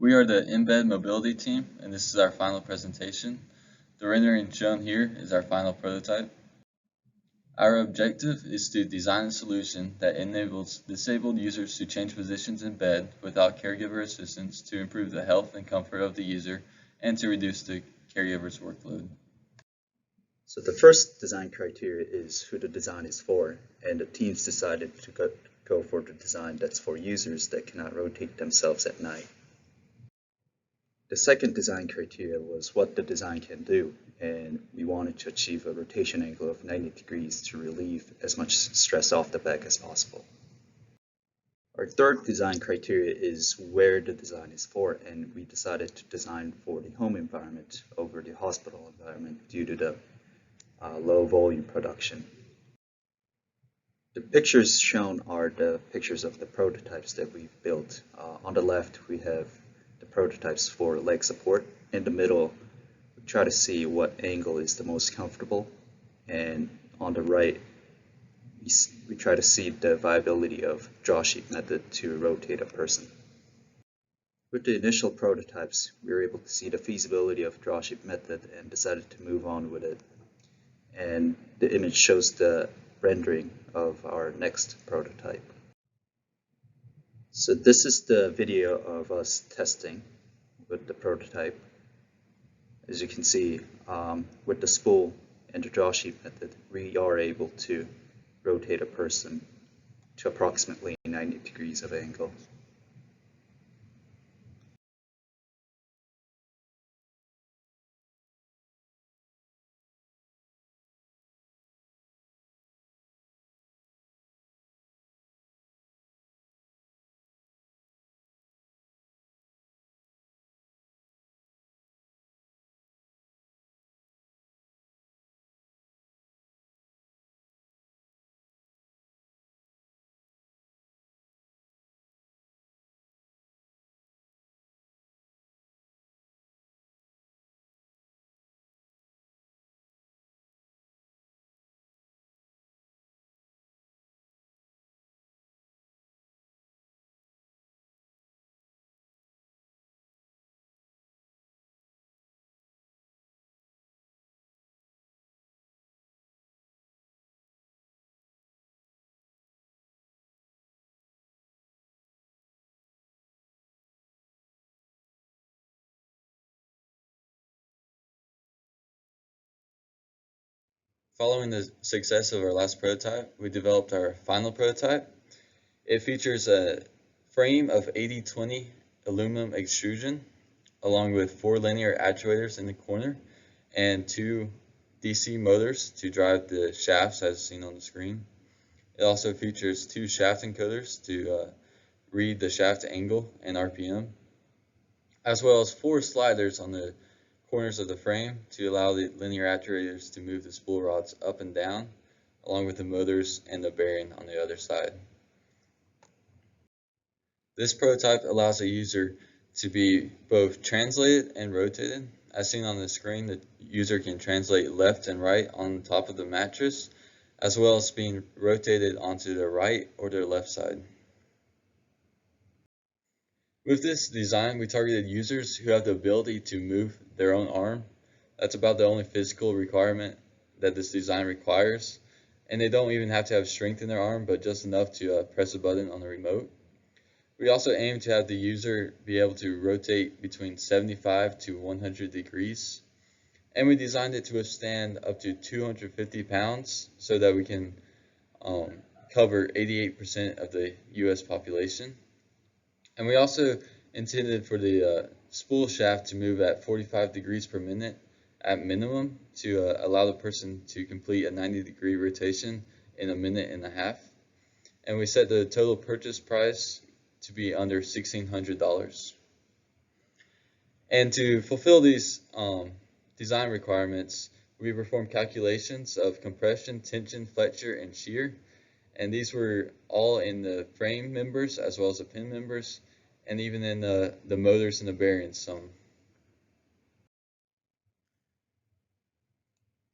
We are the Embed Mobility team, and this is our final presentation. The rendering shown here is our final prototype. Our objective is to design a solution that enables disabled users to change positions in bed without caregiver assistance to improve the health and comfort of the user and to reduce the caregiver's workload. So the first design criteria is who the design is for, and the teams decided to go for the design that's for users that cannot rotate themselves at night. The second design criteria was what the design can do, and we wanted to achieve a rotation angle of 90 degrees to relieve as much stress off the back as possible. Our third design criteria is where the design is for, and we decided to design for the home environment over the hospital environment due to the low volume production. The pictures shown are the pictures of the prototypes that we've built. On the left we have the prototypes for leg support. In the middle we try to see what angle is the most comfortable, and on the right we try to see the viability of draw sheet method to rotate a person. With the initial prototypes we were able to see the feasibility of draw sheet method and decided to move on with it. And the image shows the rendering of our next prototype. So this is the video of us testing with the prototype. As you can see, with the spool and the draw sheet method, we are able to rotate a person to approximately 90 degrees of angle. Following the success of our last prototype, we developed our final prototype. It features a frame of 80/20 aluminum extrusion along with 4 linear actuators in the corner and 2 DC motors to drive the shafts as seen on the screen. It also features 2 shaft encoders to read the shaft angle and RPM, as well as 4 sliders on the corners of the frame to allow the linear actuators to move the spool rods up and down, along with the motors and the bearing on the other side. This prototype allows a user to be both translated and rotated. As seen on the screen, the user can translate left and right on top of the mattress, as well as being rotated onto their right or their left side. With this design, we targeted users who have the ability to move their own arm. That's about the only physical requirement that this design requires. And they don't even have to have strength in their arm, but just enough to press a button on the remote. We also aim to have the user be able to rotate between 75 to 100 degrees. And we designed it to withstand up to 250 pounds so that we can cover 88% of the US population. And we also intended for the spool shaft to move at 45 degrees per minute at minimum to allow the person to complete a 90-degree rotation in a minute and a half. And we set the total purchase price to be under $1,600. And to fulfill these design requirements, we performed calculations of compression, tension, flexure, and shear. And these were all in the frame members as well as the pin members, and even in the motors and the bearings some.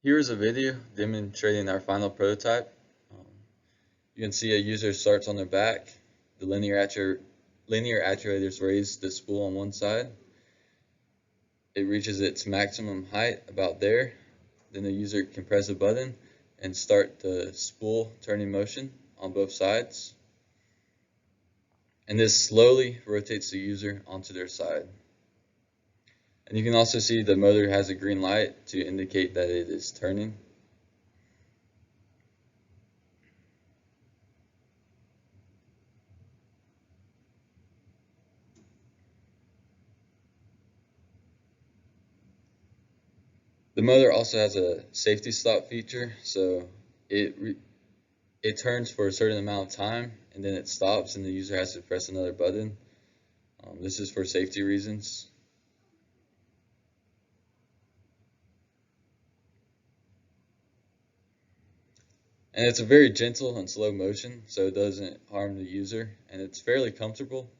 Here's a video demonstrating our final prototype. You can see a user starts on their back. The linear linear actuators raise the spool on one side. It reaches its maximum height about there. Then the user can press a button and start the spool turning motion on both sides. And this slowly rotates the user onto their side. And you can also see the motor has a green light to indicate that it is turning. The motor also has a safety stop feature, so it turns for a certain amount of time and then it stops and the user has to press another button. This is for safety reasons. And it's a very gentle and slow motion, so it doesn't harm the user, and it's fairly comfortable.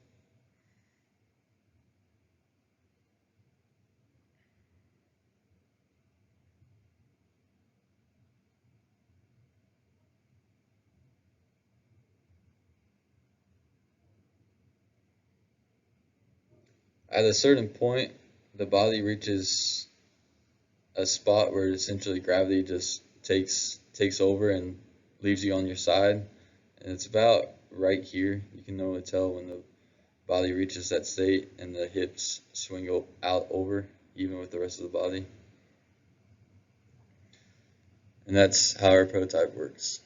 At a certain point, the body reaches a spot where essentially gravity just takes over and leaves you on your side, and it's about right here. You can normally tell when the body reaches that state and the hips swing out over even with the rest of the body. And that's how our prototype works.